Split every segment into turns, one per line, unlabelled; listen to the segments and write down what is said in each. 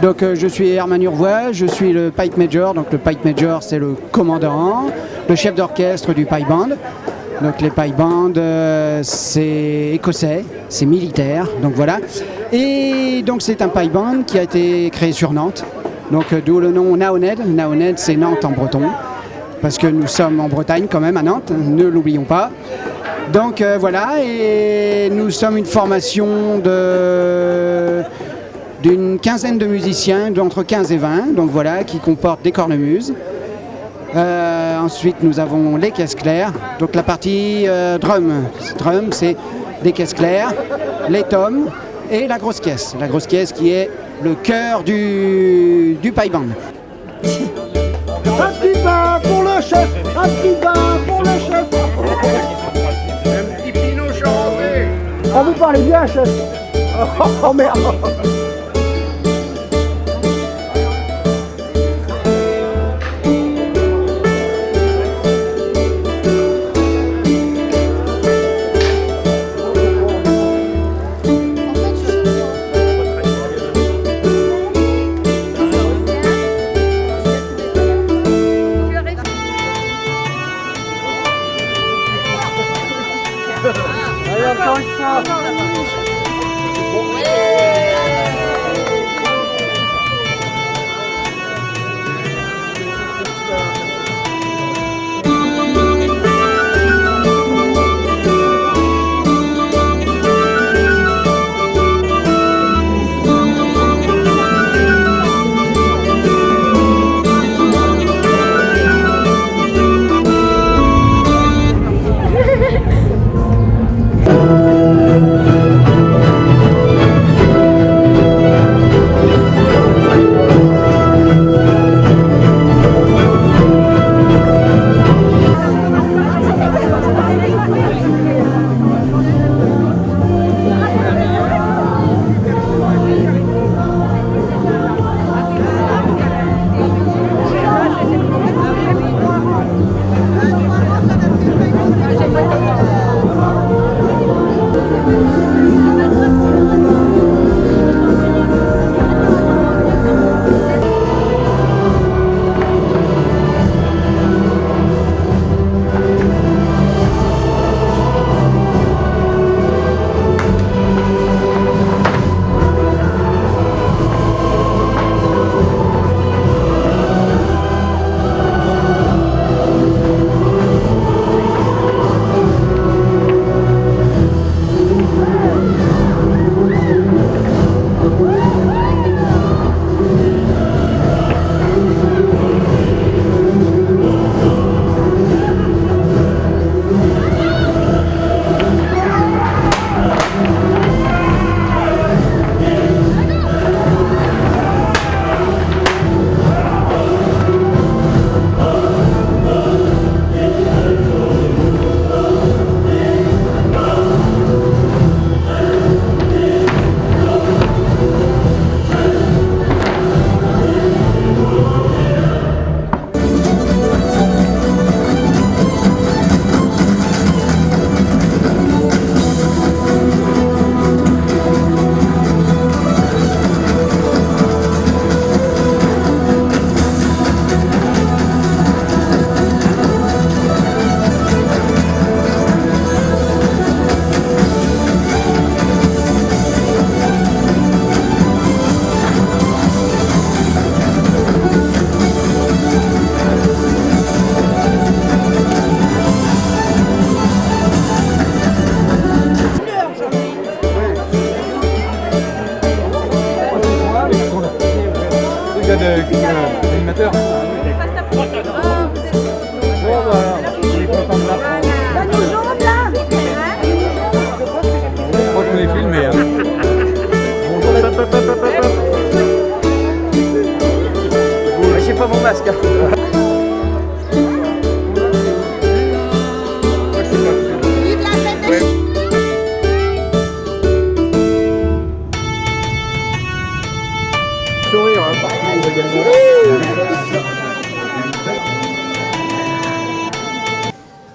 Donc je suis Herman Urvois, je suis le pipe major. Donc le pipe major, c'est le commandant, le chef d'orchestre du pipe band. Donc les pipe bands, c'est écossais, c'est militaire, donc voilà. Et donc c'est un pipe band qui a été créé sur Nantes. Donc d'où le nom Naoned. Naoned, c'est Nantes en breton, parce que nous sommes en Bretagne quand même, à Nantes, ne l'oublions pas. Donc voilà, et nous sommes une formation d'une quinzaine de musiciens, d'entre 15 et 20, donc voilà, qui comportent des cornemuses. Ensuite, nous avons les caisses claires, donc la partie drum. Drum, c'est des caisses claires, les toms et la grosse caisse. La grosse caisse qui est le cœur du pipe band.
Un petit pain pour le chef, un petit pain pour le chef.
Un petit pinot chanté.
Ah, vous parlez bien, chef. Oh merde. Allez, encore une fois.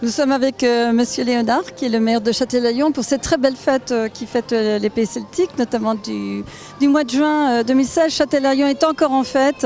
Nous sommes avec Monsieur Léonard, qui est le maire de Châtelaillon, pour cette très belle fête qui fête les Pays celtiques, notamment du mois de juin 2016. Châtelaillon est encore en fête.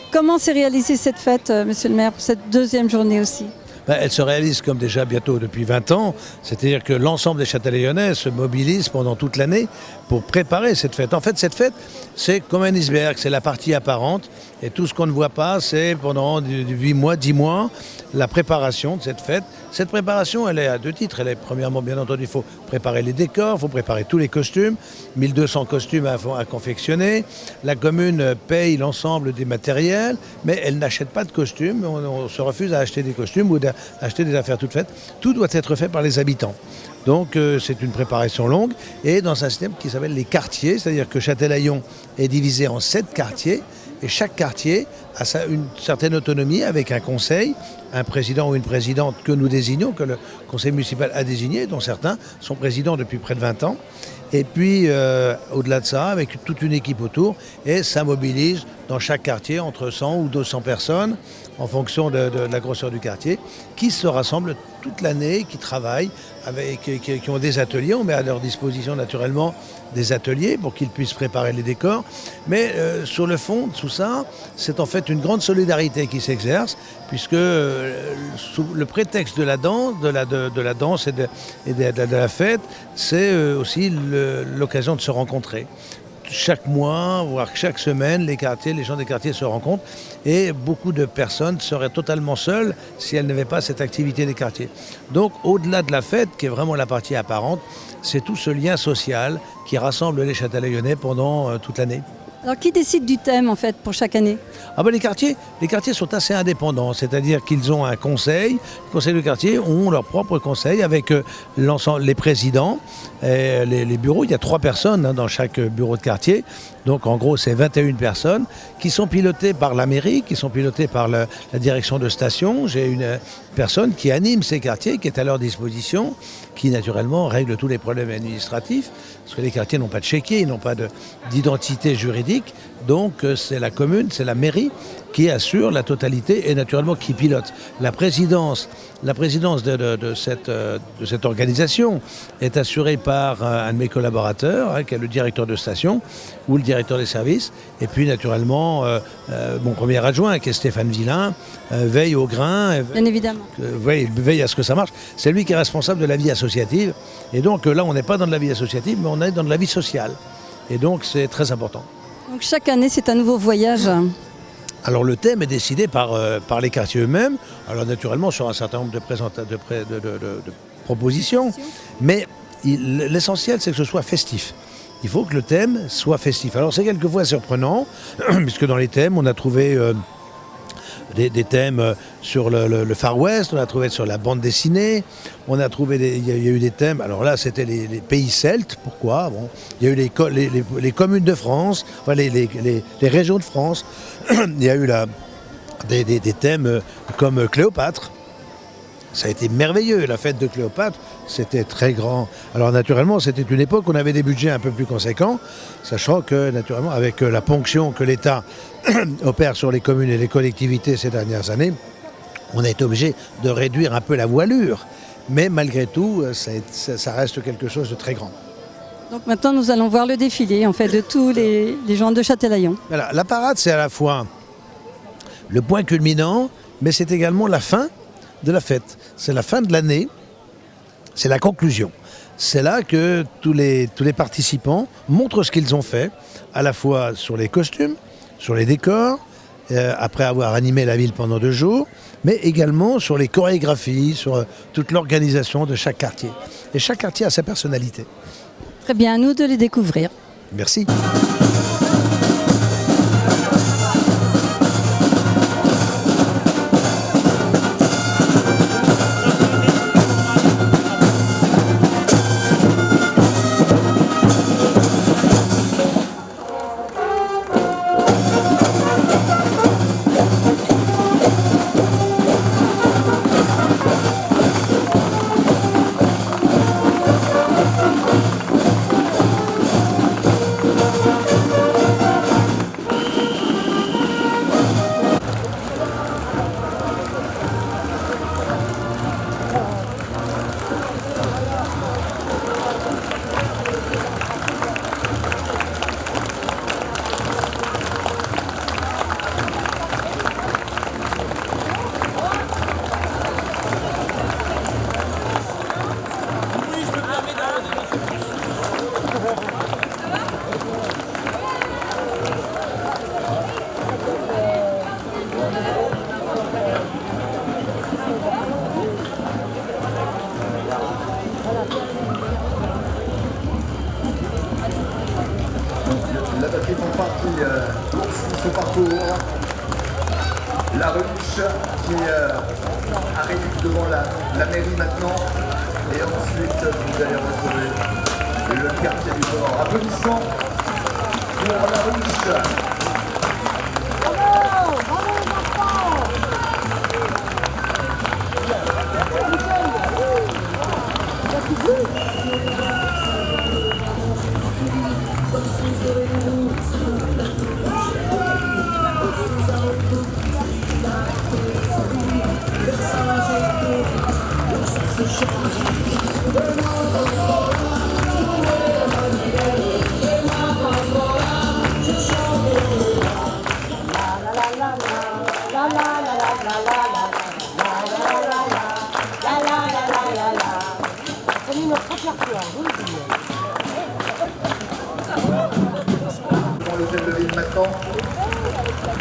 Comment s'est réalisée cette fête, Monsieur le maire, pour cette deuxième journée aussi ?
Elle se réalise comme déjà bientôt depuis 20 ans, c'est-à-dire que l'ensemble des Châtelaillonnais se mobilisent pendant toute l'année pour préparer cette fête. En fait, cette fête, c'est comme un iceberg, c'est la partie apparente, et tout ce qu'on ne voit pas, c'est pendant 8 mois, 10 mois, la préparation de cette fête. Cette préparation, elle est à 2 titres. Elle est, premièrement, bien entendu, il faut préparer les décors, il faut préparer tous les costumes, 1200 costumes à confectionner. La commune paye l'ensemble des matériels, mais elle n'achète pas de costumes. On se refuse à acheter des costumes ou d'acheter des affaires toutes faites. Tout doit être fait par les habitants. Donc c'est une préparation longue et dans un système qui s'appelle les quartiers, c'est-à-dire que Châtelaillon est divisé en 7 quartiers et chaque quartier a une certaine autonomie avec un conseil, un président ou une présidente que nous désignons, que le conseil municipal a désigné, dont certains sont présidents depuis près de 20 ans. Et puis au-delà de ça, avec toute une équipe autour, et ça mobilise dans chaque quartier entre 100 ou 200 personnes en fonction de la grosseur du quartier, qui se rassemblent toute l'année, qui travaillent, qui ont des ateliers. On met à leur disposition naturellement des ateliers pour qu'ils puissent préparer les décors. Mais sur le fond, sous ça, c'est en fait une grande solidarité qui s'exerce, puisque sous le prétexte de la danse, et de la fête, c'est aussi l'occasion de se rencontrer. Chaque mois, voire chaque semaine, les gens des quartiers se rencontrent et beaucoup de personnes seraient totalement seules si elles n'avaient pas cette activité des quartiers. Donc au-delà de la fête, qui est vraiment la partie apparente, c'est tout ce lien social qui rassemble les Châtelaillonnais pendant toute l'année.
Alors qui décide du thème en fait pour chaque année ?
Les quartiers sont assez indépendants, c'est-à-dire qu'ils ont un conseil. Les conseils de quartier ont leur propre conseil avec l'ensemble, les présidents, et les bureaux. Il y a 3 personnes dans chaque bureau de quartier. Donc en gros, c'est 21 personnes qui sont pilotées par la mairie, qui sont pilotées par la direction de station. J'ai une personne qui anime ces quartiers, qui est à leur disposition, qui naturellement règle tous les problèmes administratifs, parce que les quartiers n'ont pas de chéquier, ils n'ont pas d'identité juridique. Donc c'est la commune, c'est la mairie qui assure la totalité et naturellement qui pilote. La présidence de cette organisation est assurée par un de mes collaborateurs, qui est le directeur de station ou le directeur des services. Et puis naturellement, mon premier adjoint, qui est Stéphane Villain, veille au grain.
Bien évidemment.
Veille à ce que ça marche. C'est lui qui est responsable de la vie associative. Et donc là, on n'est pas dans de la vie associative, mais on est dans de la vie sociale. Et donc c'est très important.
Donc chaque année, c'est un nouveau voyage.
Alors le thème est décidé par les quartiers eux-mêmes, alors naturellement sur un certain nombre de propositions, mais l'essentiel c'est que ce soit festif. Il faut que le thème soit festif. Alors c'est quelquefois surprenant, puisque dans les thèmes on a trouvé des thèmes sur le Far West, on a trouvé sur la bande dessinée, on a trouvé il y a eu des thèmes, alors là c'était les pays celtes, pourquoi ? Il y a eu les communes de France, enfin les régions de France, il y a eu des thèmes comme Cléopâtre. Ça a été merveilleux, la fête de Cléopâtre, c'était très grand. Alors naturellement, c'était une époque où on avait des budgets un peu plus conséquents, sachant que naturellement, avec la ponction que l'État opère sur les communes et les collectivités ces dernières années, on a été obligé de réduire un peu la voilure. Mais malgré tout, ça reste quelque chose de très grand.
Donc maintenant, nous allons voir le défilé en fait, de tous les gens de Châtelaillon.
Voilà, la parade, c'est à la fois le point culminant, mais c'est également la fin de la fête. C'est la fin de l'année, c'est la conclusion. C'est là que tous les participants montrent ce qu'ils ont fait, à la fois sur les costumes, sur les décors, après avoir animé la ville pendant 2 jours, mais également sur les chorégraphies, sur toute l'organisation de chaque quartier. Et chaque quartier a sa personnalité.
Très bien, à nous de les découvrir.
Merci.
qui font partie poursuit son parcours. La ruche qui arrive devant la mairie maintenant. Et ensuite, vous allez retrouver le quartier du port. Applaudissements pour la ruche. Dans l'hôtel de ville maintenant,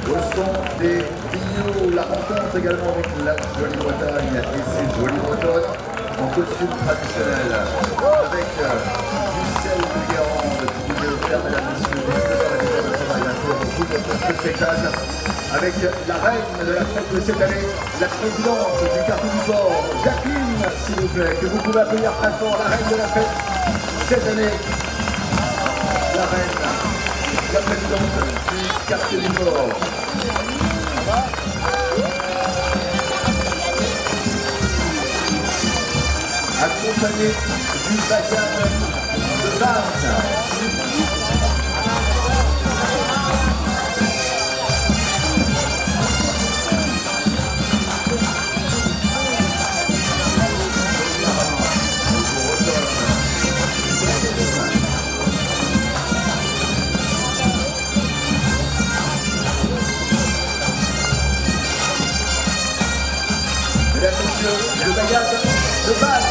au son des Pignoux, la rencontre également avec la jolie Bretagne et ses jolies Bretonnes en costume traditionnel, avec du sel de Guérande qui vous est offert, mesdames, messieurs, des heures et des heures de travail à pour tout votre spectacle, avec la reine de la fête de cette année, la présidente du quartier du port, Jacqueline, s'il vous plaît, que vous pouvez applaudir très fort, la reine de la fête cette année, la reine, la présidente du quartier du port. Accompagné du bagage de Vannes. Mesdames, messieurs, le bagage de Vannes.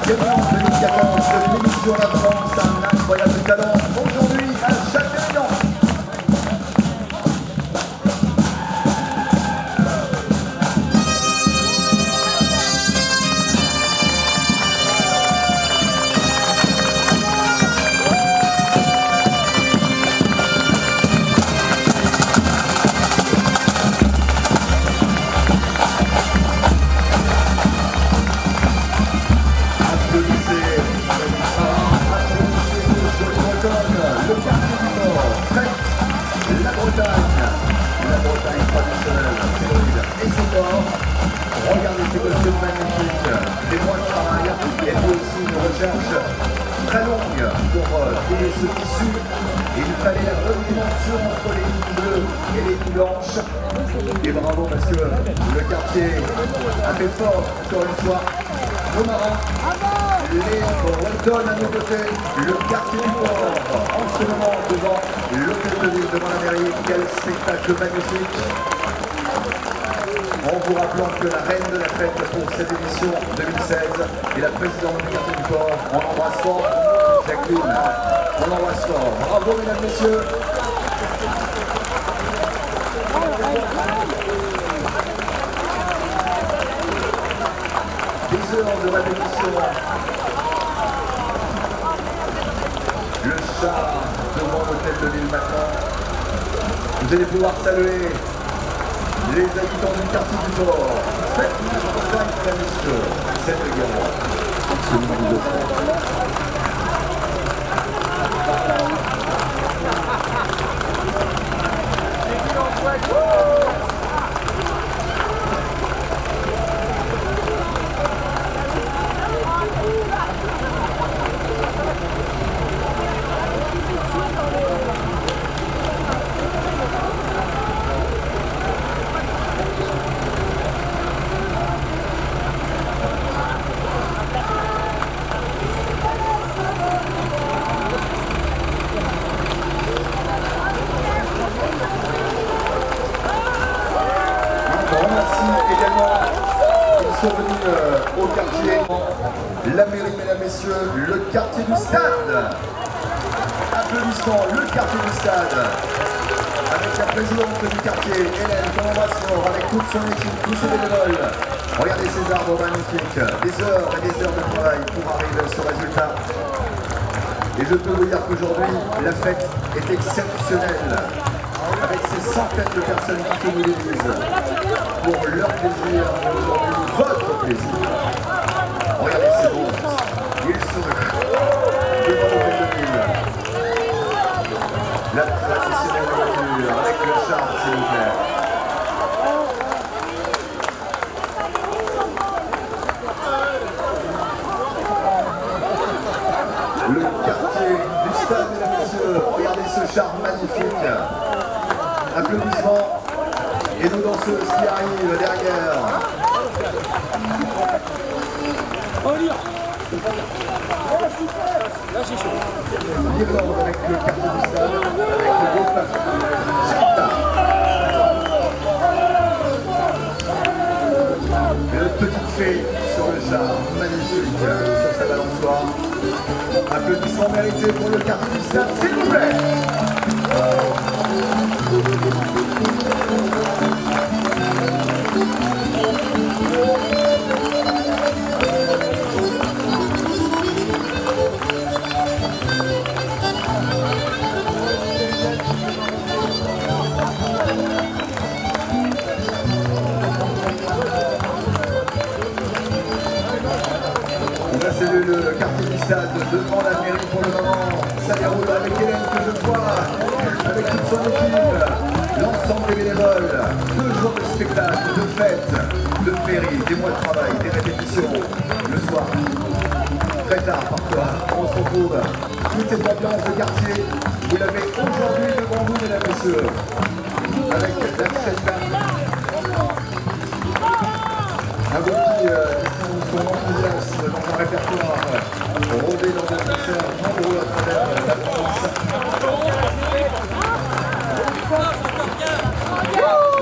Gagnant 2014 de l'émission La France, un incroyable talent, aujourd'hui à Châtellerault. La Bretagne traditionnelle, c'est l'île et c'est fort. Regardez ces costumes magnifiques, des mois de travail, et puis aussi une recherche très longue pour trouver ce tissu. Il fallait la bonne dimension entre les lignes bleues et les lignes blanches. Et bravo parce que le quartier a fait fort, encore une fois, nos marins. Les Bretonnes à nos côtés, le quartier du port, en ce moment devant l'hôtel de ville, devant la mairie. Quel spectacle magnifique! En vous rappelant que la reine de la fête pour cette édition 2016 est la présidente du quartier du port. On embrasse fort Jacqueline, on embrasse fort. Bravo mesdames, messieurs! Des heures de répétition. Le char devant l'hôtel de ville maintenant. Vous allez pouvoir saluer les habitants du quartier du port. Faites la Bretagne, mesdames, messieurs. C'est le gamin. messieurs, le quartier du stade. Applaudissements, le quartier du stade. Avec la présidente du quartier, Hélène, qu'on embrasse fort, avec toute son équipe, tous ses bénévoles. Regardez ces arbres magnifiques, des heures et des heures de travail pour arriver à ce résultat. Et je peux vous dire qu'aujourd'hui, la fête est exceptionnelle. Avec ces centaines de personnes qui se mobilisent pour leur plaisir, mais aujourd'hui votre plaisir. Regardez ces bons, ils sont devant l'hôtel de ville. La traditionnelle voiture avec le char, s'il vous plaît. Le quartier du stade, mesdames et messieurs, regardez ce char magnifique. Applaudissements et nos danseuses qui arrivent derrière. L'Irlande avec le quartier du stade, avec le groupe Chata. Une petite fée sur le char, magnifique, sur sa balançoire. Applaudissements mérités pour le quartier du stade, s'il vous plaît. On va saluer le quartier du stade devant la mairie pour le moment. Ça déroule avec Hélène que je vois, avec toute son équipe, l'ensemble des bénévoles, 2 jours de spectacle, de fêtes, de féeries, des mois de travail, des répétitions, le soir, très tard parfois, on se retrouve. Toute cette ambiance de quartier, vous l'avez aujourd'hui devant vous, mesdames et messieurs, avec la chaîne un groupe qui estime son enthousiasme dans un répertoire rodé dans un concert nombreux à travers la France.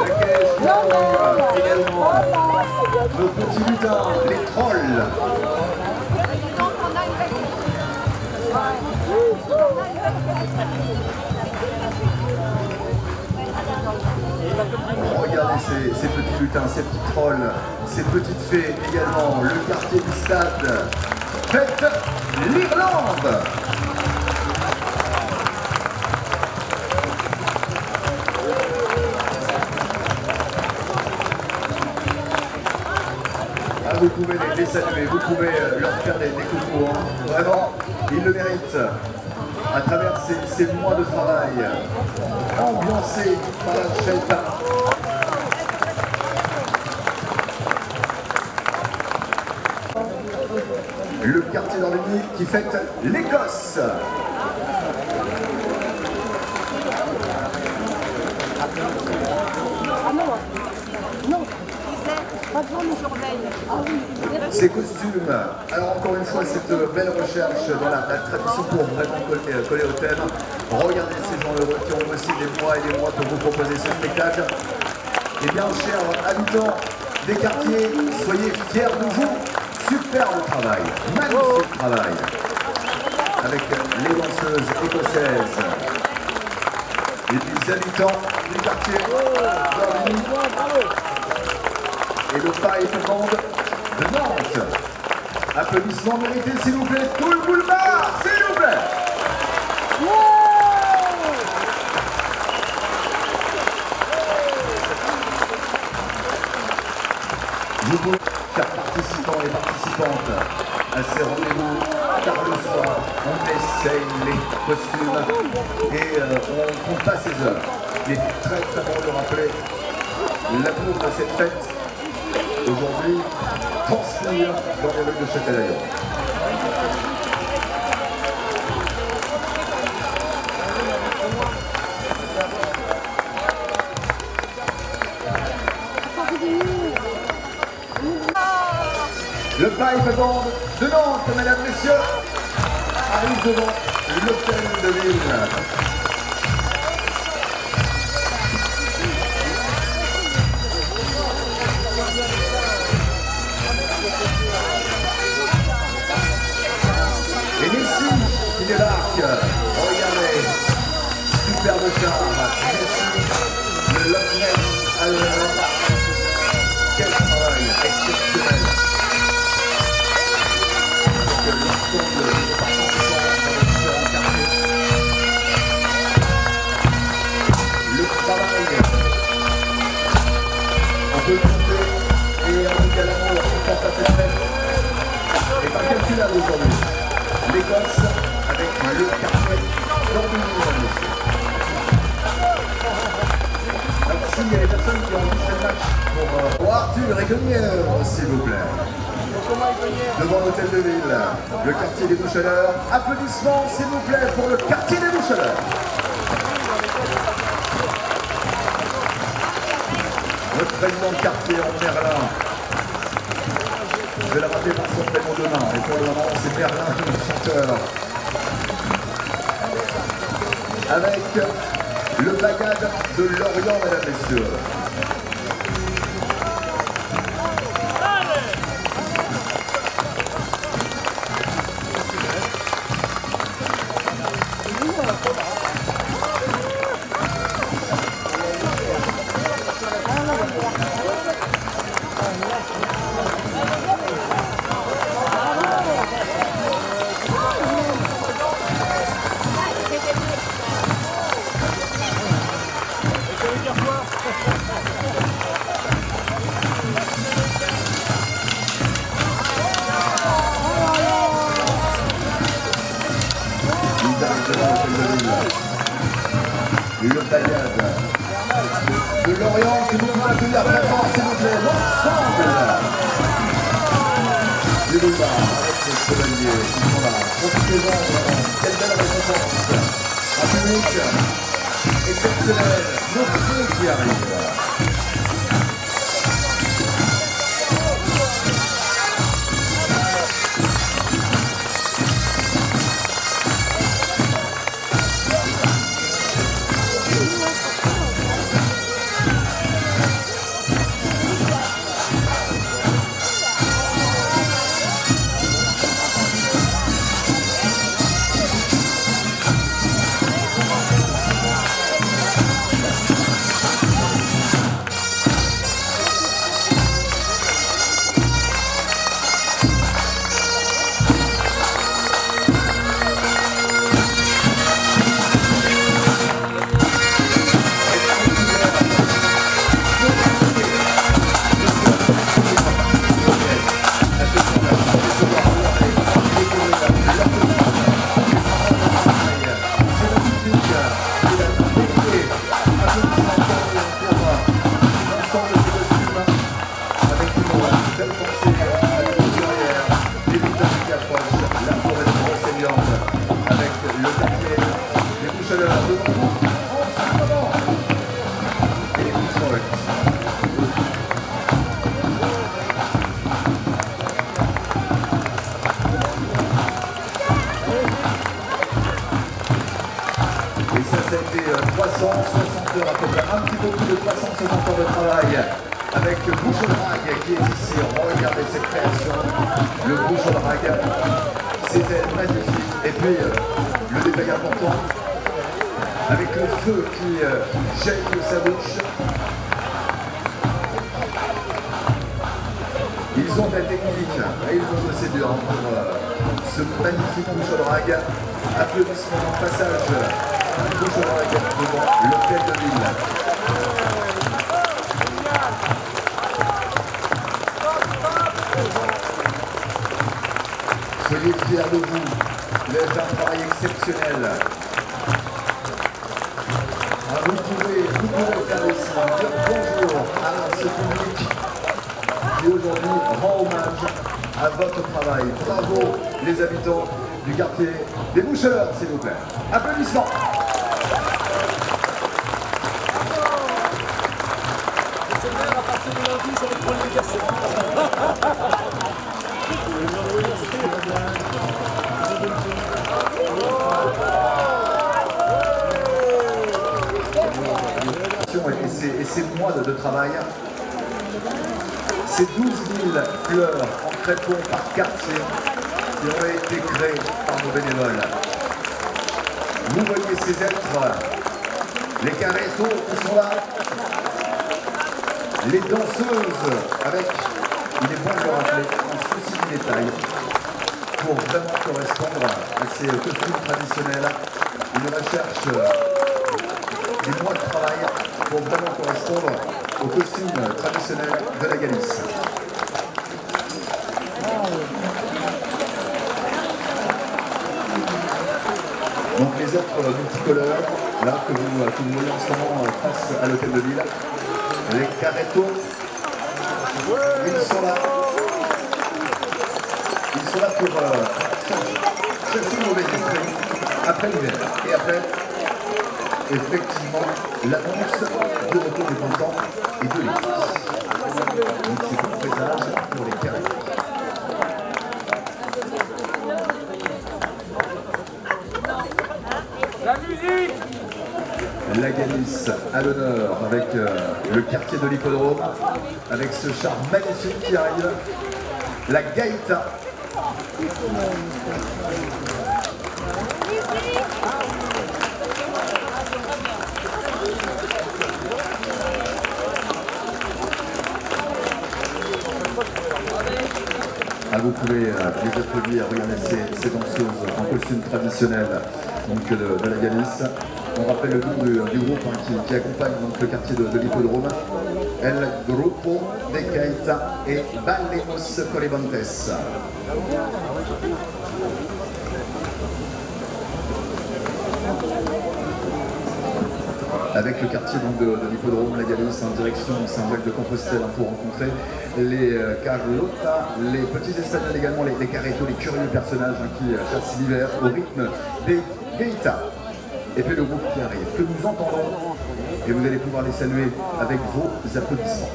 La Caisse qui également nos petits lutins, les trolls. Regardez ces petits lutins, ces petits trolls, ces petites fées également, le quartier du stade. Fête l'Irlande! Ah, vous pouvez les saluer, vous pouvez leur faire des coucous, hein. Vraiment, ils le méritent. À travers ces mois de travail, ambiancés par la Celta. Le quartier d'Orléans qui fête l'Écosse. Ces costumes, alors encore une fois cette belle recherche dans la tradition pour vraiment coller au thème. Regardez ces gens heureux qui ont aussi des mois et des mois pour vous proposer ce spectacle. Eh bien, chers habitants des quartiers, soyez fiers de vous. Superbe travail, magnifique travail. Avec les danseuses écossaises. Et puis les habitants du quartier d'Orléans. Et le pipe band de Nantes. Applaudissements mérités, s'il vous plaît, tout le boulevard, s'il vous plaît. Vous pouvez, chers participants et participantes, à ces rendez-vous, car le soir, on essaye les costumes et on compte pas ses heures. Il est très très bon de rappeler l'amour de cette fête. Aujourd'hui, transmise dans les rues de Châtelaillon. Le pipe band de Nantes, mesdames, messieurs, arrive devant l'hôtel de ville. Monsieur d'Arc, regardez, superbe charme, le Lockness allemand, quel travail exceptionnel. Que l'ensemble des participants dans les différents quartiers. Le travail, on peut compter et Amical Amour qui porte à cette fête est pas calculable aujourd'hui. L'Écosse avec le quartier d'Ormigny, monsieur. Alors s'il y a des personnes qui ont vu ce match pour Arthur et Guenièvre, s'il vous plaît. Devant l'hôtel de ville, le quartier des Boucheleurs. Applaudissements, s'il vous plaît, pour le quartier des Boucheleurs. Notre président de quartier en Merlin. Je vais la rappeler par son prénom demain, et pour le moment, c'est Merlin, le chanteur. Avec le bagade de Lorient, mesdames, messieurs. Le bagade de Lorient qui nous doit accueillir vraiment, s'il vous plaît, l'ensemble du boulevard avec les chevaliers qui sont là. Profitez-en, quelle belle récompense. Un public exceptionnel, nos prix qui arrivent. Ça a été 360 heures à peu près, un petit peu plus de 360 heures de travail avec le Bouche-au-Drague qui est ici. Regardez cette création, le Bouche-au-Drague, c'était magnifique. Et puis le détail important avec le feu qui jette de sa bouche. Ils ont de la technique et ils ont bossé dur pour ce magnifique Bouche-au-Drague. Applaudissements en passage. Bouche-au-Drague devant l'hôtel de ville. Soyez fiers de vous, vous avez fait un travail exceptionnel. Vous pouvez faire aussi dire bonjour à ce public qui aujourd'hui rend hommage à votre travail. Bravo les habitants du quartier des Boucheleurs, s'il vous plaît. Applaudissements. Et ces mois de travail, ces 12 000 fleurs en crépon par quartier qui ont été créées par nos bénévoles. Vous voyez ces êtres, les carrettos qui sont là, les danseuses avec, il est bon de le rappeler, un souci du détail pour vraiment correspondre à ces costumes traditionnels. Une recherche des mois de travail pour vraiment correspondre aux costumes traditionnels de la Galice. Donc les êtres multicolores, là que vous voyez en ce moment face à l'hôtel de ville, les carrettos, ils sont là. Ils sont là pour chasser le mauvais esprit après l'hiver. Et après, effectivement, l'annonce du retour du printemps et de l'été. Donc c'est bon présage pour les carrettos. La Galice à l'honneur avec le quartier de l'hippodrome, avec ce char magnifique qui arrive, la Gaïta. Ah, vous pouvez les applaudir, regardez ces danseuses en costume traditionnel donc, de la Galice. On rappelle le nom du groupe qui accompagne donc, le quartier de l'hippodrome. El Grupo de Gaïta et Bailarines Colibantes. Avec le quartier donc, de l'hippodrome, la Galice, en direction Saint-Jacques-de-Compostelle pour rencontrer les Carlota, les petits Espagnols également, les carrettos, les curieux personnages qui chassent l'hiver au rythme des Gaïta. Et puis le groupe qui arrive, que nous entendons, et vous allez pouvoir les saluer avec vos applaudissements.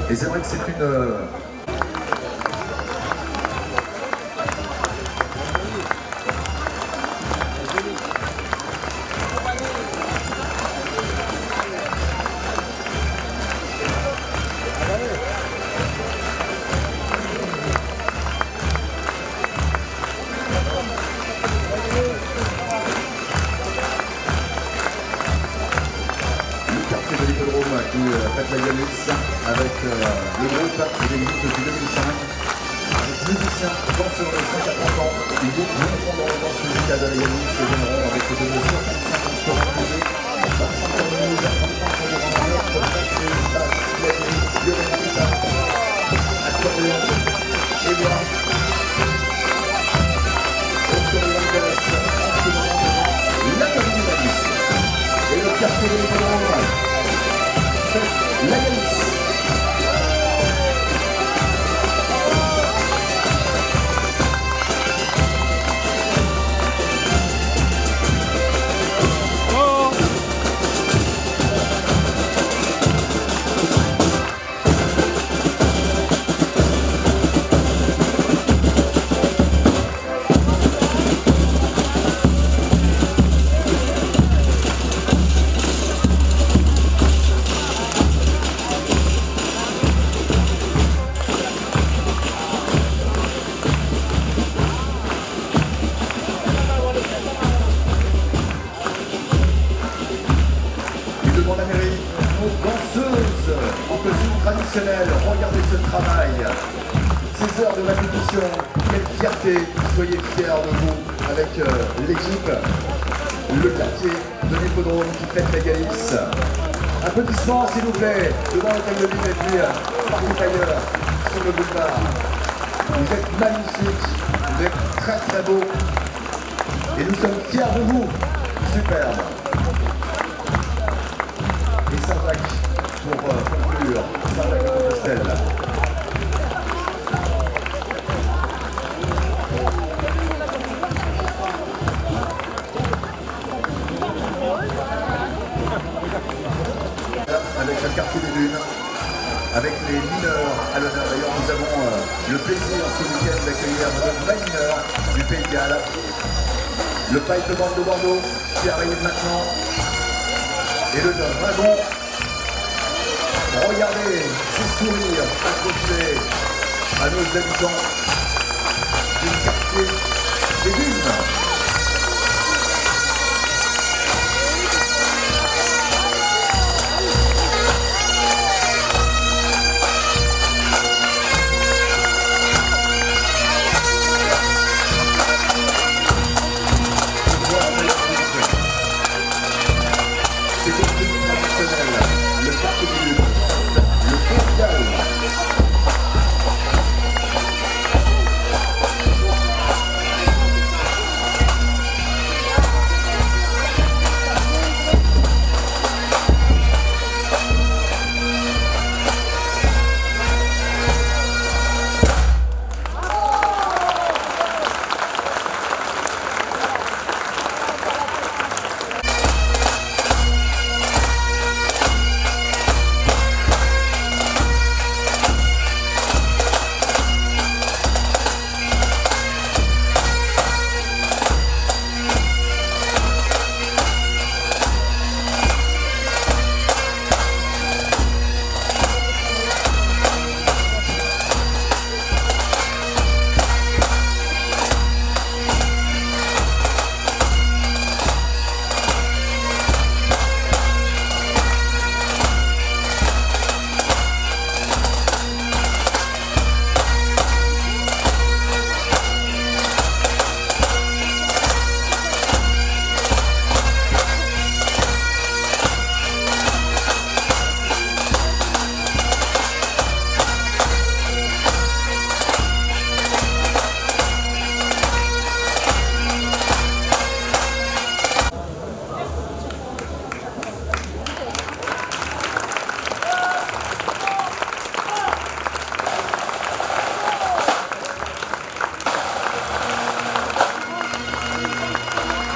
Et c'est vrai que c'est une... qui fête la Galice avec le groupe qui existe depuis 2005 avec musiciens, danseurs de 140 ans qui viendront dans le danse musicale de la Galice et viendront avec de 65 instruments musés, 25 cornemuses, 35 cornemuses, basse, clavier, violoniste, accordéon, et voix, Oscoriantes, la commune de la Galice et le quartier de l'hippodrome. La Galice. Regardez ce travail, ces heures de répétition, quelle fierté, soyez fiers de vous avec l'équipe, le quartier de l'hippodrome qui fête la Galice. Applaudissements s'il vous plaît, devant l'hôtel de ville et puis partout ailleurs, sur le boulevard. Vous êtes magnifiques, vous êtes très très beaux et nous sommes fiers de vous, superbe. Et Saint-Jacques pour conclure, Saint-Jacques-de-Compostelle. Avec le quartier des Dunes, avec les mineurs à l'honneur. D'ailleurs, nous avons le plaisir ce week-end d'accueillir le vrai mineur du Pays de Galles, le Pipe Band de Bordeaux qui arrive maintenant, et le dragon. Regardez ces sourires accrochés à nos habitants du quartier des Dunes. C'est costume traditionnel, le quartier des Dunes.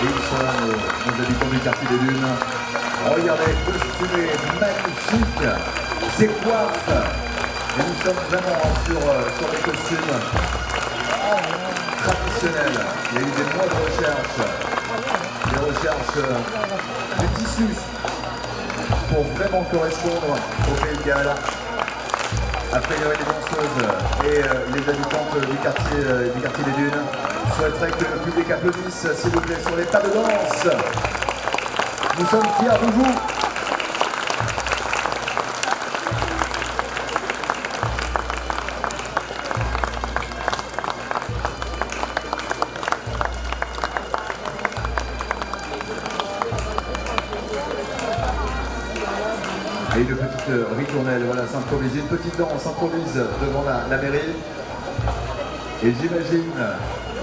Et ils sont nos habitants du quartier des Dunes. Regardez, costumés, magnifiques, ces coiffes. Et nous sommes vraiment sur les costumes traditionnels. Il y a eu des mois de recherche du tissu pour vraiment correspondre au Pays de Galles. Après, il y aurait les danseuses et les habitantes du quartier des Dunes. Je souhaiterais que le public applaudisse, s'il vous plaît, sur les pas de danse. Nous sommes fiers de vous. Et une petite ritournelle, voilà, s'improvise, une petite danse s'improvise devant la mairie. Et j'imagine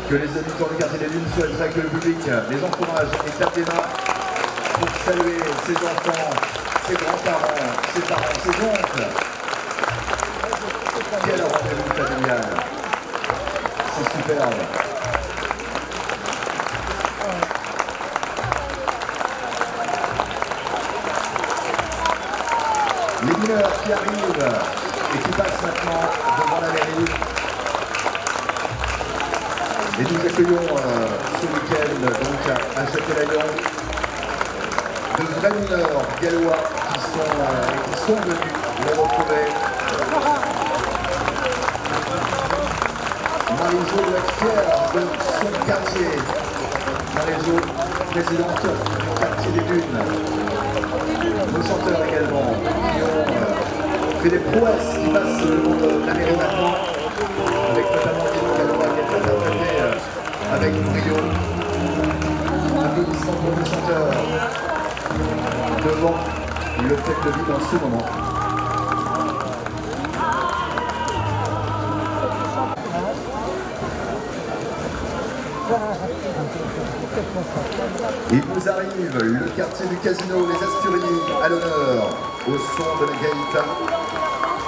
que les habitants du quartier des Dunes souhaiteraient que le public les encourage et tape des mains pour saluer ses enfants, ses grands-parents, ses parents, ses oncles. Quel rendez-vous familial! C'est superbe! Les mineurs qui arrivent et qui passent maintenant devant la mairie. Et nous accueillons ce week-end donc à Châtelaillon de vrais mineurs gallois qui sont venus les retrouver. Marie-Jo doit être fière de son quartier. Marie-Jo, présidente du quartier des Dunes. Nos chanteurs également qui ont fait des prouesses qui passent le long de la mairie maintenant, avec notamment Dino Gallois qui est interprété avec brio. Applaudissements pour les chanteurs devant l'hôtel de ville en ce moment. Il nous arrive le quartier du Casino, les Asturies à l'honneur, au son de la gaïta,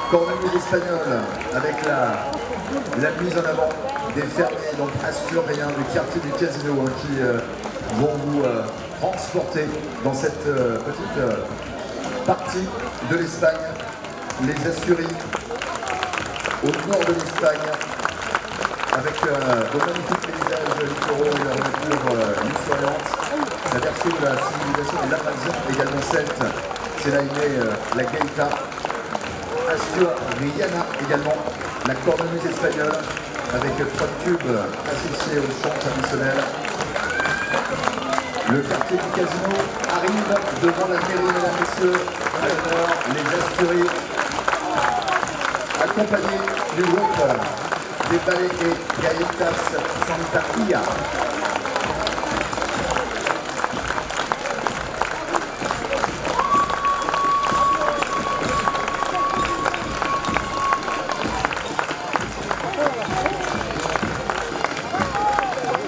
cornemuse espagnole, avec la mise en avant des fermiers, donc asturiens du quartier du Casino, qui vont vous transporter dans cette petite partie de l'Espagne, les Asturies. au nord de l'Espagne, avec de magnifiques paysages littoraux et leur nature luxuriante. La version de la civilisation de l'Amazon, également celte, c'est là est la gaita. Asturiana également, la cornemuse espagnole, avec 3 tubes associés au chant traditionnel. Le quartier du casino arrive devant la mairie, mesdames et messieurs, à l'honneur, les Asturies, accompagnés du groupe des ballets et Gaitas Santa Ia.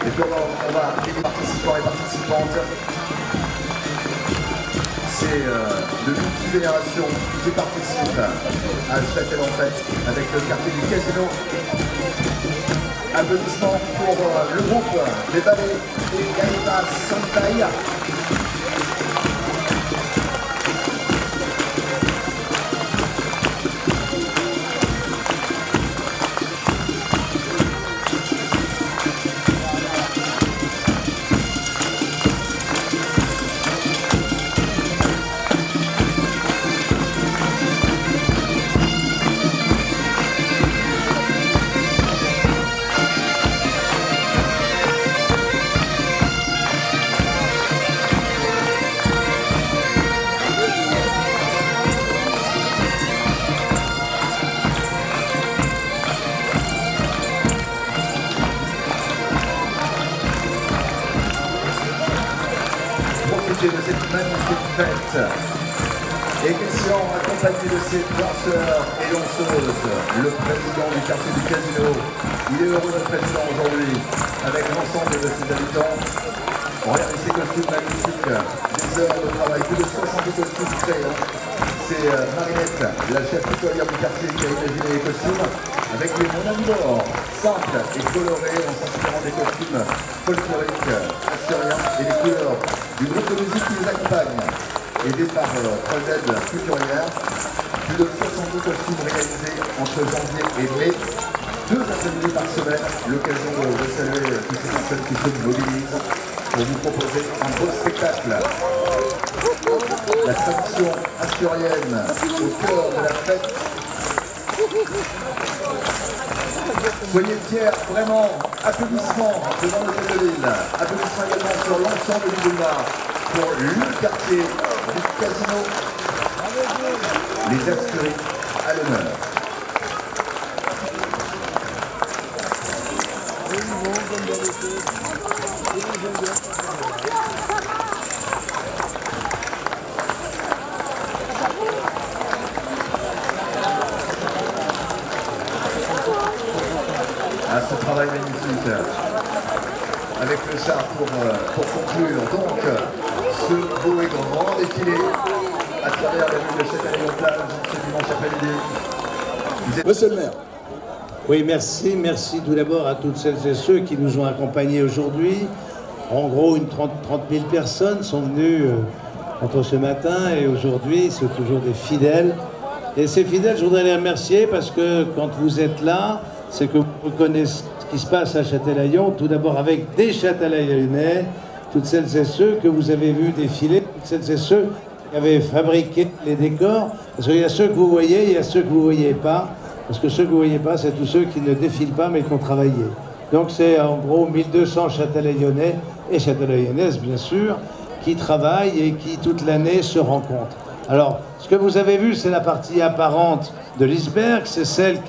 Et puis on va les participants et participantes. C'est de multi-générations qui participent à Châtel-en-Fête avec le quartier du casino. Applaudissements pour le groupe des ballets et Gaitas Santa Ia. De cette magnifique fête et Christian accompagné de ses danseurs et danseuses, le président du quartier du casino. Il est heureux d'être président aujourd'hui avec l'ensemble de ses habitants. Regardez ces costumes magnifiques, des heures de travail, plus de 60 costumes créés. C'est Marinette, la chef couturière du quartier, qui a imaginé les costumes avec les monanes d'or, simples et colorés en s'inspirant des costumes folkloriques asturiens et les couleurs du groupe de musique qui les accompagne. Aidé par Paul-Ned Couturière, plus de 70 costumes réalisés entre janvier et mai, 2 ateliers par semaine, l'occasion de saluer toutes ces personnes qui se mobilisent pour vous proposer un beau spectacle. La tradition asturienne au cœur de la fête. Soyez fiers, vraiment, applaudissements devant l'hôtel de Lille, applaudissements également sur l'ensemble du boulevard pour le quartier du casino, les Asturies à l'honneur. À ce travail magnifique avec le char pour conclure donc ce beau et grand défilé à travers la ville de Châtel-en-Plage ce dimanche après-midi.
Monsieur le maire.
Oui, merci tout d'abord à toutes celles et ceux qui nous ont accompagnés aujourd'hui. En gros, 30 000 personnes sont venues entre ce matin et aujourd'hui, c'est toujours des fidèles. Et ces fidèles, je voudrais les remercier parce que quand vous êtes là, c'est que vous reconnaissez ce qui se passe à Châtelaillon, tout d'abord avec des Châtelaillonnais, toutes celles et ceux que vous avez vus défiler, toutes celles et ceux qui avaient fabriqué les décors, parce qu'il y a ceux que vous voyez, il y a ceux que vous ne voyez pas, parce que ceux que vous ne voyez pas, c'est tous ceux qui ne défilent pas, mais qui ont travaillé. Donc c'est en gros 1200 Châtelaillonnais et Châtelaillonnaises, bien sûr, qui travaillent et qui, toute l'année, se rencontrent. Alors, ce que vous avez vu, c'est la partie apparente de l'iceberg, c'est celle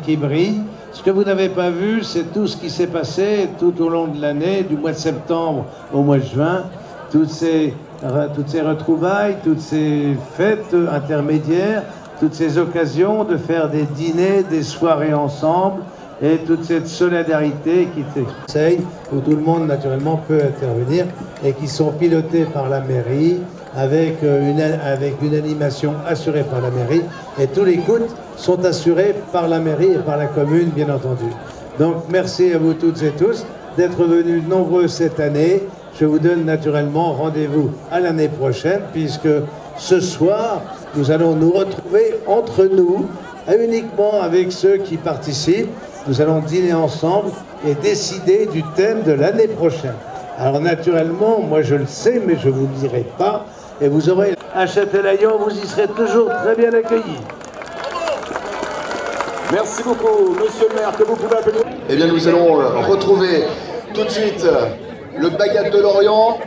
qui brille. Ce que vous n'avez pas vu, c'est tout ce qui s'est passé tout au long de l'année, du mois de septembre au mois de juin, toutes ces retrouvailles, toutes ces fêtes intermédiaires, toutes ces occasions de faire des dîners, des soirées ensemble, et toute cette solidarité qui s'essaye, où tout le monde naturellement peut intervenir, et qui sont pilotées par la mairie, avec une animation assurée par la mairie, et tous les coûts sont assurés par la mairie et par la commune, bien entendu. Donc merci à vous toutes et tous d'être venus nombreux cette année. Je vous donne naturellement rendez-vous à l'année prochaine, puisque ce soir, nous allons nous retrouver entre nous
uniquement avec ceux qui participent. Nous allons dîner ensemble et décider du thème de l'année prochaine. Alors naturellement, moi je le sais, mais je ne vous le dirai pas. Et vous aurez à Châtelaillon, vous y serez toujours très bien accueillis.
Merci beaucoup, monsieur le maire, que vous pouvez appeler.
Eh bien, nous allons retrouver tout de suite le Bagad de Lorient